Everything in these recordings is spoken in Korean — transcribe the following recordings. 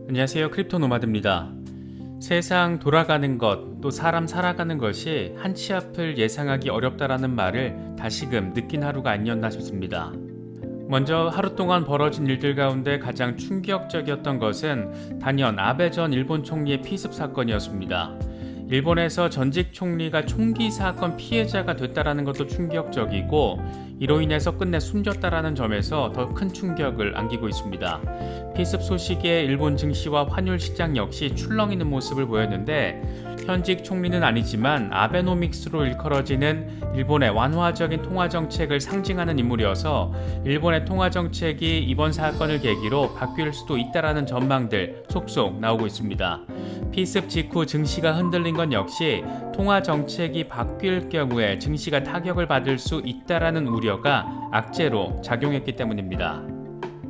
안녕하세요. 크립토 노마드입니다. 세상 돌아가는 것, 또 사람 살아가는 것이 한치 앞을 예상하기 어렵다라는 말을 다시금 느낀 하루가 아니었나 싶습니다. 먼저 하루 동안 벌어진 일들 가운데 가장 충격적이었던 것은 단연 아베 전 일본 총리의 피습 사건이었습니다. 일본에서 전직 총리가 총기 사건 피해자가 됐다라는 것도 충격적이고, 이로 인해서 끝내 숨졌다라는 점에서 더 큰 충격을 안기고 있습니다. 피습 소식에 일본 증시와 환율 시장 역시 출렁이는 모습을 보였는데, 현직 총리는 아니지만 아베노믹스로 일컬어지는 일본의 완화적인 통화 정책을 상징하는 인물이어서 일본의 통화 정책이 이번 사건을 계기로 바뀔 수도 있다라는 전망들 속속 나오고 있습니다. 피습 직후 증시가 흔들린 건 역시 통화 정책이 바뀔 경우에 증시가 타격을 받을 수 있다라는 우려가 악재로 작용했기 때문입니다.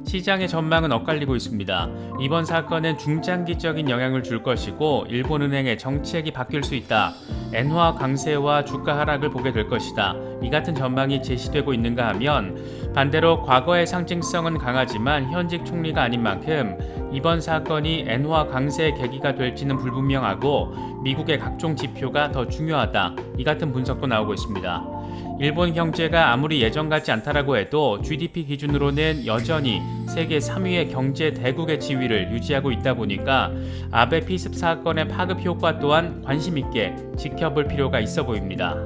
시장의 전망은 엇갈리고 있습니다. 이번 사건은 중장기적인 영향을 줄 것이고 일본은행의 정책이 바뀔 수 있다. 엔화 강세와 주가 하락을 보게 될 것이다. 이 같은 전망이 제시되고 있는가 하면, 반대로 과거의 상징성은 강하지만 현직 총리가 아닌 만큼 이번 사건이 엔화 강세의 계기가 될지는 불분명하고 미국의 각종 지표가 더 중요하다. 이 같은 분석도 나오고 있습니다. 일본 경제가 아무리 예전 같지 않다라고 해도 GDP 기준으로는 여전히 세계 3위의 경제 대국의 지위를 유지하고 있다 보니까 아베 피습 사건의 파급 효과 또한 관심 있게 지켜볼 필요가 있어 보입니다.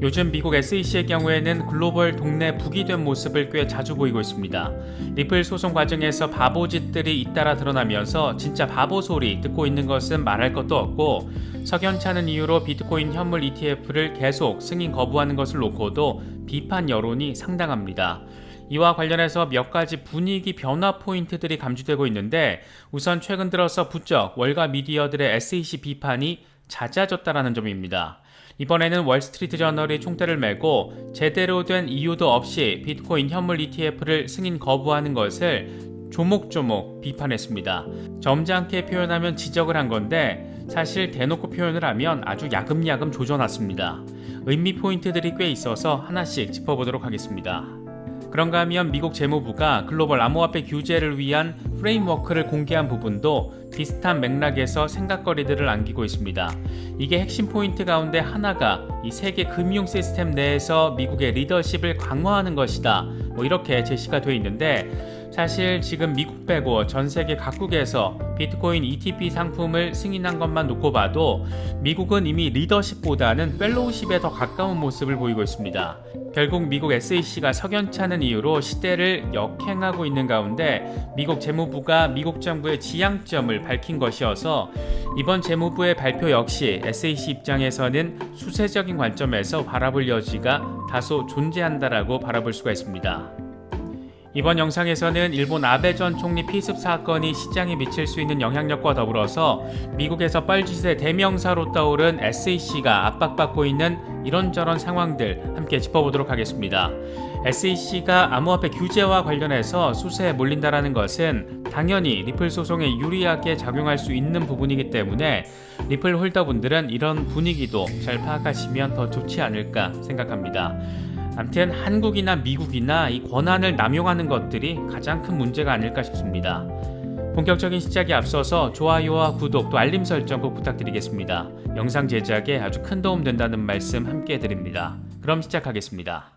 요즘 미국 SEC의 경우에는 글로벌 동네 북이 된 모습을 꽤 자주 보이고 있습니다. 리플 소송 과정에서 바보짓들이 잇따라 드러나면서 진짜 바보 소리 듣고 있는 것은 말할 것도 없고, 석연찮은 이유로 비트코인 현물 ETF를 계속 승인 거부하는 것을 놓고도 비판 여론이 상당합니다. 이와 관련해서 몇 가지 분위기 변화 포인트들이 감지되고 있는데, 우선 최근 들어서 부쩍 월가 미디어들의 SEC 비판이 잦아졌다는 점입니다. 이번에는 월스트리트 저널이 총대를 메고 제대로 된 이유도 없이 비트코인 현물 ETF를 승인 거부하는 것을 조목조목 비판했습니다. 점잖게 표현하면 지적을 한 건데, 사실 대놓고 표현을 하면 아주 야금야금 조져놨습니다. 의미 포인트들이 꽤 있어서 하나씩 짚어보도록 하겠습니다. 그런가 하면 미국 재무부가 글로벌 암호화폐 규제를 위한 프레임워크를 공개한 부분도 비슷한 맥락에서 생각거리들을 안기고 있습니다. 이게 핵심 포인트 가운데 하나가 이 세계 금융 시스템 내에서 미국의 리더십을 강화하는 것이다. 이렇게 제시가 되어 있는데, 사실 지금 미국 빼고 전 세계 각국에서 비트코인 ETP 상품을 승인한 것만 놓고 봐도 미국은 이미 리더십보다는 펠로우십에 더 가까운 모습을 보이고 있습니다. 결국 미국 SEC가 석연찮은 이유로 시대를 역행하고 있는 가운데 미국 재무부가 미국 정부의 지향점을 밝힌 것이어서 이번 재무부의 발표 역시 SEC 입장에서는 수세적인 관점에서 바라볼 여지가 다소 존재한다라고 바라볼 수가 있습니다. 이번 영상에서는 일본 아베 전 총리 피습 사건이 시장에 미칠 수 있는 영향력과 더불어서 미국에서 뻘짓의 대명사로 떠오른 SEC가 압박받고 있는 이런저런 상황들 함께 짚어보도록 하겠습니다. SEC가 암호화폐 규제와 관련해서 수세에 몰린다라는 것은 당연히 리플 소송에 유리하게 작용할 수 있는 부분이기 때문에 리플 홀더분들은 이런 분위기도 잘 파악하시면 더 좋지 않을까 생각합니다. 아무튼 한국이나 미국이나 이 권한을 남용하는 것들이 가장 큰 문제가 아닐까 싶습니다. 본격적인 시작에 앞서서 좋아요와 구독 또 알림 설정 꼭 부탁드리겠습니다. 영상 제작에 아주 큰 도움 된다는 말씀 함께 해드립니다. 그럼 시작하겠습니다.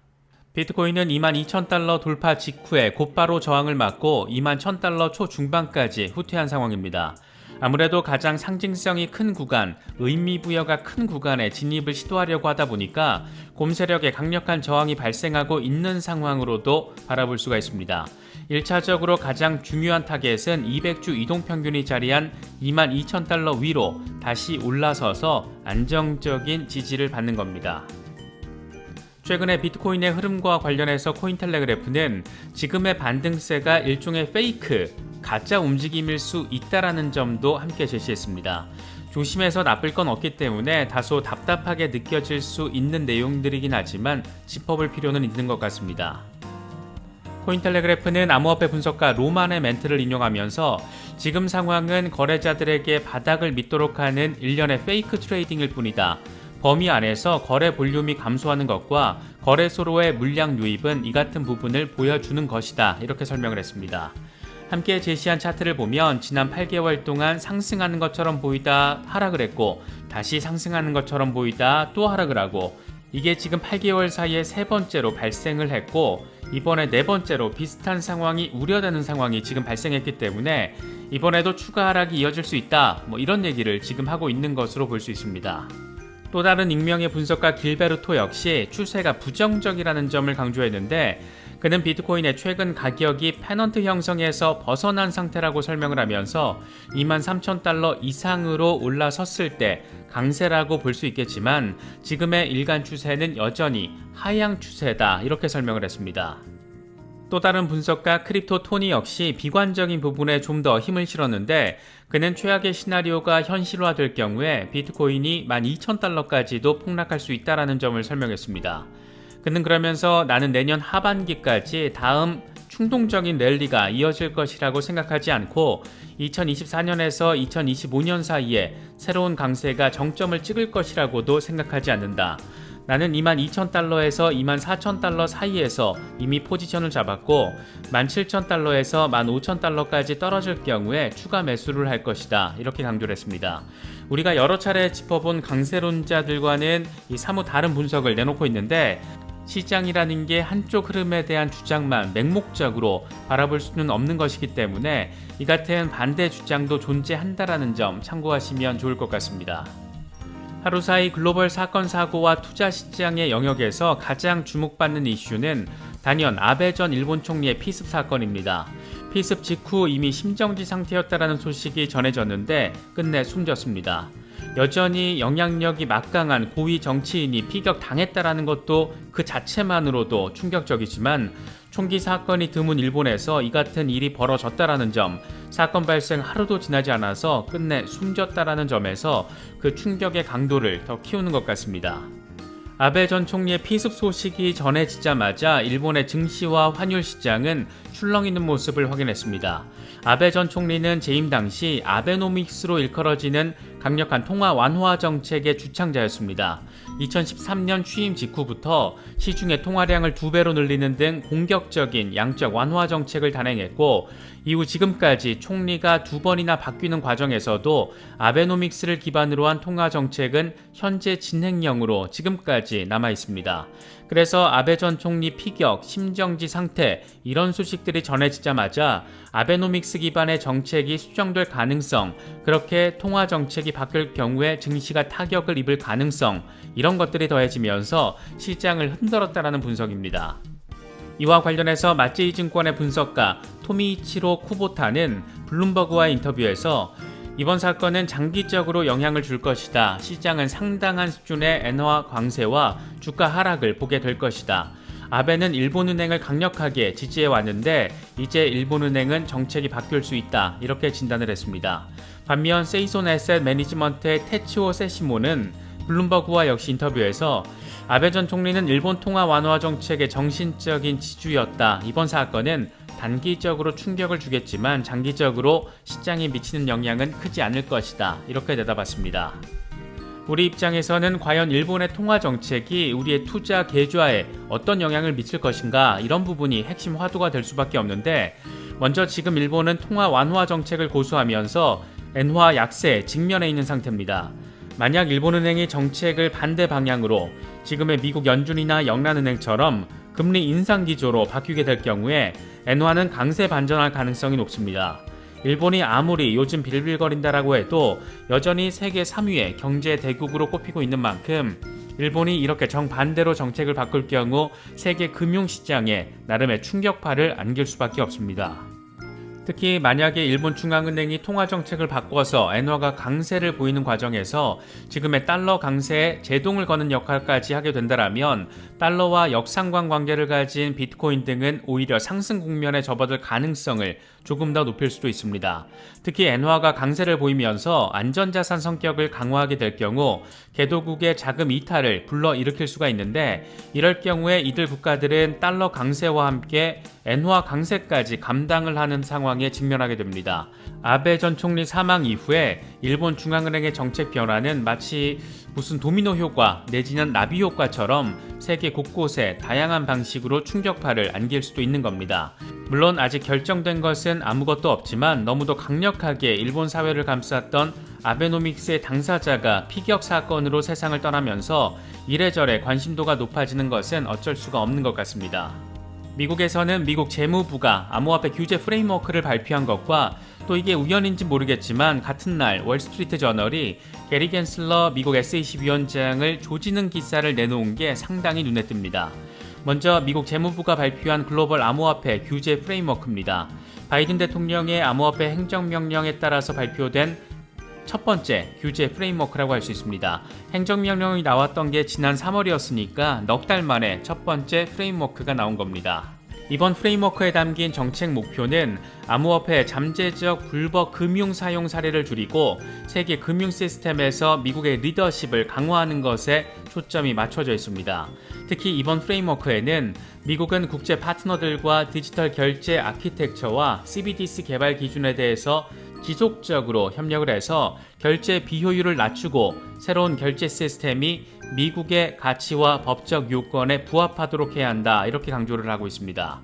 비트코인은 22,000달러 돌파 직후에 곧바로 저항을 맞고 21,000달러 초중반까지 후퇴한 상황입니다. 아무래도 가장 상징성이 큰 구간, 의미부여가 큰 구간에 진입을 시도하려고 하다 보니까 곰세력의 강력한 저항이 발생하고 있는 상황으로도 바라볼 수가 있습니다. 1차적으로 가장 중요한 타겟은 200주 이동평균이 자리한 22,000달러 위로 다시 올라서서 안정적인 지지를 받는 겁니다. 최근에 비트코인의 흐름과 관련해서 코인텔레그래프는 지금의 반등세가 일종의 페이크, 가짜 움직임일 수 있다라는 점도 함께 제시했습니다. 조심해서 나쁠 건 없기 때문에 다소 답답하게 느껴질 수 있는 내용들이긴 하지만 짚어볼 필요는 있는 것 같습니다. 코인텔레그래프는 암호화폐 분석가 로만의 멘트를 인용하면서 지금 상황은 거래자들에게 바닥을 믿도록 하는 일련의 페이크 트레이딩일 뿐이다. 범위 안에서 거래 볼륨이 감소하는 것과 거래소로의 물량 유입은 이 같은 부분을 보여주는 것이다. 이렇게 설명을 했습니다. 함께 제시한 차트를 보면 지난 8개월 동안 상승하는 것처럼 보이다 하락을 했고 다시 상승하는 것처럼 보이다 또 하락을 하고 이게 지금 8개월 사이에 세 번째로 발생을 했고 이번에 네 번째로 비슷한 상황이 우려되는 상황이 지금 발생했기 때문에 이번에도 추가 하락이 이어질 수 있다 이런 얘기를 지금 하고 있는 것으로 볼 수 있습니다. 또 다른 익명의 분석가 길베르토 역시 추세가 부정적이라는 점을 강조했는데 그는 비트코인의 최근 가격이 페넌트 형성에서 벗어난 상태라고 설명을 하면서 23,000달러 이상으로 올라섰을 때 강세라고 볼 수 있겠지만 지금의 일간 추세는 여전히 하향 추세다 이렇게 설명을 했습니다. 또 다른 분석가 크립토 토니 역시 비관적인 부분에 좀 더 힘을 실었는데 그는 최악의 시나리오가 현실화될 경우에 비트코인이 12,000달러까지도 폭락할 수 있다는 점을 설명했습니다. 그는 그러면서 나는 내년 하반기까지 다음 충동적인 랠리가 이어질 것이라고 생각하지 않고 2024년에서 2025년 사이에 새로운 강세가 정점을 찍을 것이라고도 생각하지 않는다. 나는 22,000달러에서 24,000달러 사이에서 이미 포지션을 잡았고 17,000달러에서 15,000달러까지 떨어질 경우에 추가 매수를 할 것이다. 이렇게 강조를 했습니다. 우리가 여러 차례 짚어본 강세론자들과는 사뭇 다른 분석을 내놓고 있는데 시장이라는 게 한쪽 흐름에 대한 주장만 맹목적으로 바라볼 수는 없는 것이기 때문에 이 같은 반대 주장도 존재한다라는 점 참고하시면 좋을 것 같습니다. 하루 사이 글로벌 사건 사고와 투자 시장의 영역에서 가장 주목받는 이슈는 단연 아베 전 일본 총리의 피습 사건입니다. 피습 직후 이미 심정지 상태였다라는 소식이 전해졌는데 끝내 숨졌습니다. 여전히 영향력이 막강한 고위 정치인이 피격당했다라는 것도 그 자체만으로도 충격적이지만 총기 사건이 드문 일본에서 이 같은 일이 벌어졌다라는 점, 사건 발생 하루도 지나지 않아서 끝내 숨졌다라는 점에서 그 충격의 강도를 더 키우는 것 같습니다. 아베 전 총리의 피습 소식이 전해지자마자 일본의 증시와 환율 시장은 출렁이는 모습을 확인했습니다. 아베 전 총리는 재임 당시 아베노믹스로 일컬어지는 강력한 통화 완화 정책의 주창자였습니다. 2013년 취임 직후부터 시중의 통화량을 2배로 늘리는 등 공격적인 양적 완화 정책을 단행했고 이후 지금까지 총리가 2번이나 바뀌는 과정에서도 아베노믹스를 기반으로 한 통화 정책은 현재 진행형으로 지금까지 남아 있습니다. 그래서 아베 전 총리 피격, 심정지 상태 이런 소식들이 전해지자마자 아베노믹스 기반의 정책이 수정될 가능성, 그렇게 통화 정책이 바뀔 경우에 증시가 타격을 입을 가능성 이런 것들이 더해지면서 시장을 흔들었다라는 분석입니다. 이와 관련해서 마찌이 증권의 분석가 토미이치로 쿠보타는 블룸버그와의 인터뷰에서 이번 사건은 장기적으로 영향을 줄 것이다. 시장은 상당한 수준의 엔화 강세와 주가 하락을 보게 될 것이다. 아베는 일본은행을 강력하게 지지해 왔는데 이제 일본은행은 정책이 바뀔 수 있다. 이렇게 진단을 했습니다. 반면 세이손 에셋 매니지먼트의 테치오 세시모는 블룸버그와 역시 인터뷰에서 아베 전 총리는 일본 통화 완화 정책의 정신적인 지주였다. 이번 사건은 단기적으로 충격을 주겠지만 장기적으로 시장에 미치는 영향은 크지 않을 것이다. 이렇게 내다봤습니다. 우리 입장에서는 과연 일본의 통화 정책이 우리의 투자 계좌에 어떤 영향을 미칠 것인가 이런 부분이 핵심 화두가 될 수밖에 없는데 먼저 지금 일본은 통화 완화 정책을 고수하면서 엔화 약세에 직면해 있는 상태입니다. 만약 일본은행이 정책을 반대 방향으로 지금의 미국 연준이나 영란은행처럼 금리 인상 기조로 바뀌게 될 경우에 엔화는 강세 반전할 가능성이 높습니다. 일본이 아무리 요즘 빌빌거린다라고 해도 여전히 세계 3위의 경제 대국으로 꼽히고 있는 만큼 일본이 이렇게 정반대로 정책을 바꿀 경우 세계 금융시장에 나름의 충격파를 안길 수밖에 없습니다. 특히 만약에 일본 중앙은행이 통화정책을 바꿔서 엔화가 강세를 보이는 과정에서 지금의 달러 강세에 제동을 거는 역할까지 하게 된다면 달러와 역상관 관계를 가진 비트코인 등은 오히려 상승 국면에 접어들 가능성을 조금 더 높일 수도 있습니다. 특히 엔화가 강세를 보이면서 안전자산 성격을 강화하게 될 경우 개도국의 자금 이탈을 불러일으킬 수가 있는데 이럴 경우에 이들 국가들은 달러 강세와 함께 엔화 강세까지 감당을 하는 상황에 직면하게 됩니다. 아베 전 총리 사망 이후에 일본 중앙은행의 정책 변화는 마치 무슨 도미노 효과 내지는 나비 효과처럼 세계 곳곳에 다양한 방식으로 충격파를 안길 수도 있는 겁니다. 물론 아직 결정된 것은 아무것도 없지만 너무도 강력하게 일본 사회를 감쌌던 아베노믹스의 당사자가 피격 사건으로 세상을 떠나면서 이래저래 관심도가 높아지는 것은 어쩔 수가 없는 것 같습니다. 미국에서는 미국 재무부가 암호화폐 규제 프레임워크를 발표한 것과 또 이게 우연인지 모르겠지만 같은 날 월스트리트 저널이 게리 겐슬러 미국 SEC 위원장을 조지는 기사를 내놓은 게 상당히 눈에 띕니다. 먼저 미국 재무부가 발표한 글로벌 암호화폐 규제 프레임워크입니다. 바이든 대통령의 암호화폐 행정명령에 따라서 발표된 첫 번째 규제 프레임워크라고 할 수 있습니다. 행정명령이 나왔던 게 지난 3월이었으니까 넉 달 만에 첫 번째 프레임워크가 나온 겁니다. 이번 프레임워크에 담긴 정책 목표는 암호화폐 잠재적 불법 금융 사용 사례를 줄이고 세계 금융 시스템에서 미국의 리더십을 강화하는 것에 초점이 맞춰져 있습니다. 특히 이번 프레임워크에는 미국은 국제 파트너들과 디지털 결제 아키텍처와 CBDC 개발 기준에 대해서 지속적으로 협력을 해서 결제 비효율을 낮추고 새로운 결제 시스템이 미국의 가치와 법적 요건에 부합하도록 해야 한다, 이렇게 강조를 하고 있습니다.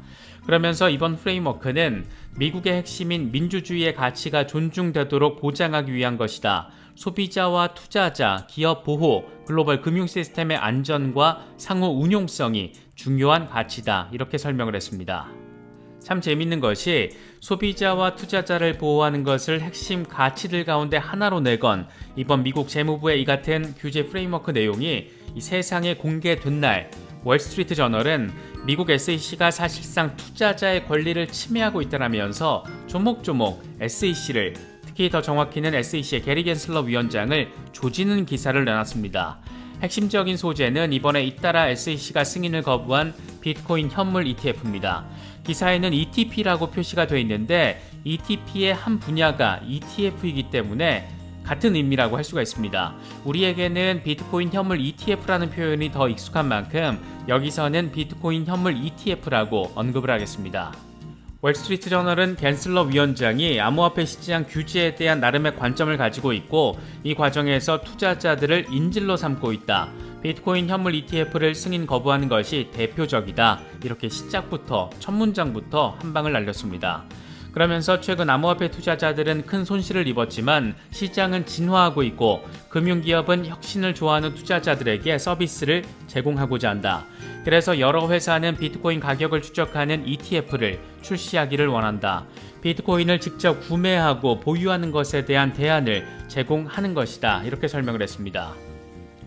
그러면서 이번 프레임워크는 미국의 핵심인 민주주의의 가치가 존중되도록 보장하기 위한 것이다. 소비자와 투자자, 기업 보호, 글로벌 금융 시스템의 안전과 상호 운용성이 중요한 가치다, 이렇게 설명을 했습니다. 참 재밌는 것이 소비자와 투자자를 보호하는 것을 핵심 가치들 가운데 하나로 내건 이번 미국 재무부의 이 같은 규제 프레임워크 내용이 이 세상에 공개된 날 월스트리트 저널은 미국 SEC가 사실상 투자자의 권리를 침해하고 있다라면서 조목조목 SEC를, 특히 더 정확히는 SEC의 게리 겐슬러 위원장을 조지는 기사를 내놨습니다. 핵심적인 소재는 이번에 잇따라 SEC가 승인을 거부한 비트코인 현물 ETF입니다. 기사에는 ETP라고 표시가 되어 있는데 ETP의 한 분야가 ETF이기 때문에 같은 의미라고 할 수가 있습니다. 우리에게는 비트코인 현물 ETF라는 표현이 더 익숙한 만큼 여기서는 비트코인 현물 ETF라고 언급을 하겠습니다. 월스트리트 저널은 겐슬러 위원장이 암호화폐 시장 규제에 대한 나름의 관점을 가지고 있고 이 과정에서 투자자들을 인질로 삼고 있다. 비트코인 현물 ETF를 승인 거부하는 것이 대표적이다. 이렇게 시작부터 첫 문장부터 한 방을 날렸습니다. 그러면서 최근 암호화폐 투자자들은 큰 손실을 입었지만 시장은 진화하고 있고 금융기업은 혁신을 좋아하는 투자자들에게 서비스를 제공하고자 한다. 그래서 여러 회사는 비트코인 가격을 추적하는 ETF를 출시하기를 원한다. 비트코인을 직접 구매하고 보유하는 것에 대한 대안을 제공하는 것이다. 이렇게 설명을 했습니다.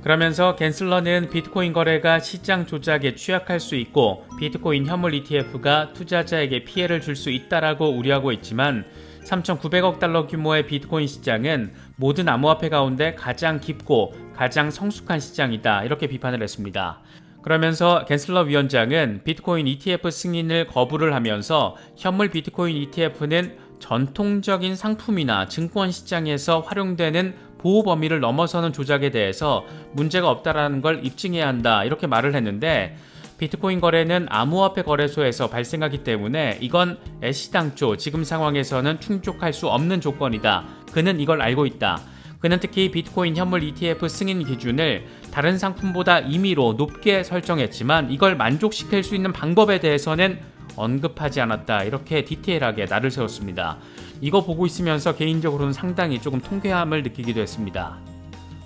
그러면서 겐슬러는 비트코인 거래가 시장 조작에 취약할 수 있고 비트코인 현물 ETF가 투자자에게 피해를 줄 수 있다라고 우려하고 있지만 3,900억 달러 규모의 비트코인 시장은 모든 암호화폐 가운데 가장 깊고 가장 성숙한 시장이다, 이렇게 비판을 했습니다. 그러면서 겐슬러 위원장은 비트코인 ETF 승인을 거부를 하면서 현물 비트코인 ETF는 전통적인 상품이나 증권 시장에서 활용되는 보호 범위를 넘어서는 조작에 대해서 문제가 없다라는 걸 입증해야 한다, 이렇게 말을 했는데 비트코인 거래는 암호화폐 거래소에서 발생하기 때문에 이건 애시당초 지금 상황에서는 충족할 수 없는 조건이다. 그는 이걸 알고 있다. 그는 특히 비트코인 현물 ETF 승인 기준을 다른 상품보다 임의로 높게 설정했지만 이걸 만족시킬 수 있는 방법에 대해서는 언급하지 않았다. 이렇게 디테일하게 날을 세웠습니다. 이거 보고 있으면서 개인적으로는 상당히 조금 통쾌함을 느끼기도 했습니다.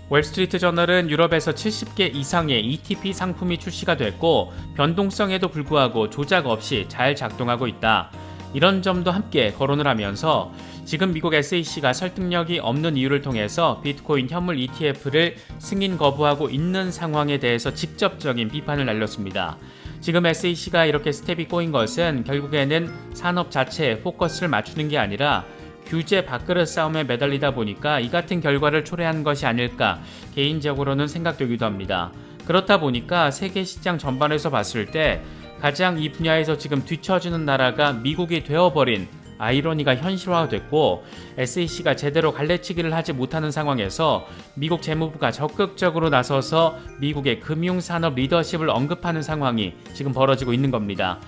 월스트리트 저널은 유럽에서 70개 이상의 ETP 상품이 출시가 됐고 변동성에도 불구하고 조작 없이 잘 작동하고 있다. 이런 점도 함께 거론을 하면서 지금 미국 SEC가 설득력이 없는 이유를 통해서 비트코인 현물 ETF를 승인 거부하고 있는 상황에 대해서 직접적인 비판을 날렸습니다. 지금 SEC가 이렇게 스텝이 꼬인 것은 결국에는 산업 자체에 포커스를 맞추는 게 아니라 규제 밥그릇 싸움에 매달리다 보니까 이 같은 결과를 초래한 것이 아닐까 개인적으로는 생각되기도 합니다. 그렇다 보니까 세계 시장 전반에서 봤을 때 가장 이 분야에서 지금 뒤처지는 나라가 미국이 되어버린 아이러니가 현실화됐고 SEC가 제대로 갈래치기를 하지 못하는 상황에서 미국 재무부가 적극적으로 나서서 미국의 금융산업 리더십을 언급하는 상황이 지금 벌어지고 있는 겁니다.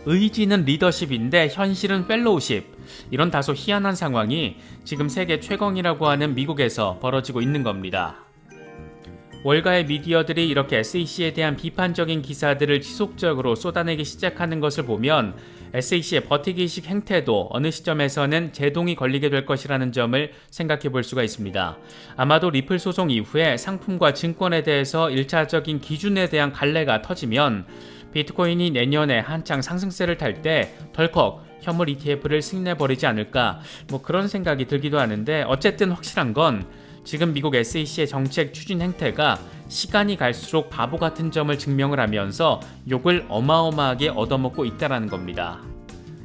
의지는 리더십인데 현실은 펠로우십, 이런 다소 희한한 상황이 지금 세계 최강이라고 하는 미국에서 벌어지고 있는 겁니다. 월가의 미디어들이 이렇게 SEC에 대한 비판적인 기사들을 지속적으로 쏟아내기 시작하는 것을 보면 SEC의 버티기식 행태도 어느 시점에서는 제동이 걸리게 될 것이라는 점을 생각해 볼 수가 있습니다. 아마도 리플 소송 이후에 상품과 증권에 대해서 1차적인 기준에 대한 갈래가 터지면 비트코인이 내년에 한창 상승세를 탈 때 덜컥 현물 ETF를 승인해버리지 않을까 그런 생각이 들기도 하는데, 어쨌든 확실한 건 지금 미국 SEC의 정책 추진 행태가 시간이 갈수록 바보 같은 점을 증명을 하면서 욕을 어마어마하게 얻어먹고 있다는 겁니다.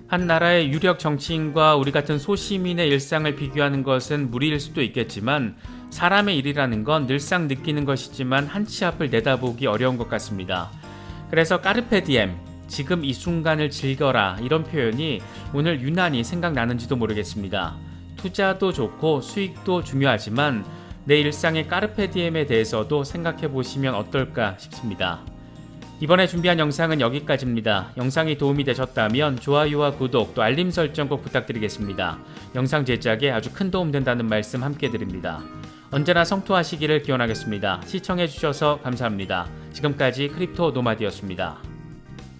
한 나라의 유력 정치인과 우리 같은 소시민의 일상을 비교하는 것은 무리일 수도 있겠지만, 사람의 일이라는 건 늘상 느끼는 것이지만 한 치 앞을 내다보기 어려운 것 같습니다. 그래서 까르페디엠, 지금 이 순간을 즐겨라, 이런 표현이 오늘 유난히 생각나는지도 모르겠습니다. 투자도 좋고 수익도 중요하지만 내 일상의 까르페디엠에 대해서도 생각해 보시면 어떨까 싶습니다. 이번에 준비한 영상은 여기까지입니다. 영상이 도움이 되셨다면 좋아요와 구독 또 알림 설정 꼭 부탁드리겠습니다. 영상 제작에 아주 큰 도움 된다는 말씀 함께 드립니다. 언제나 성토하시기를 기원하겠습니다. 시청해 주셔서 감사합니다. 지금까지 크립토 노마드였습니다.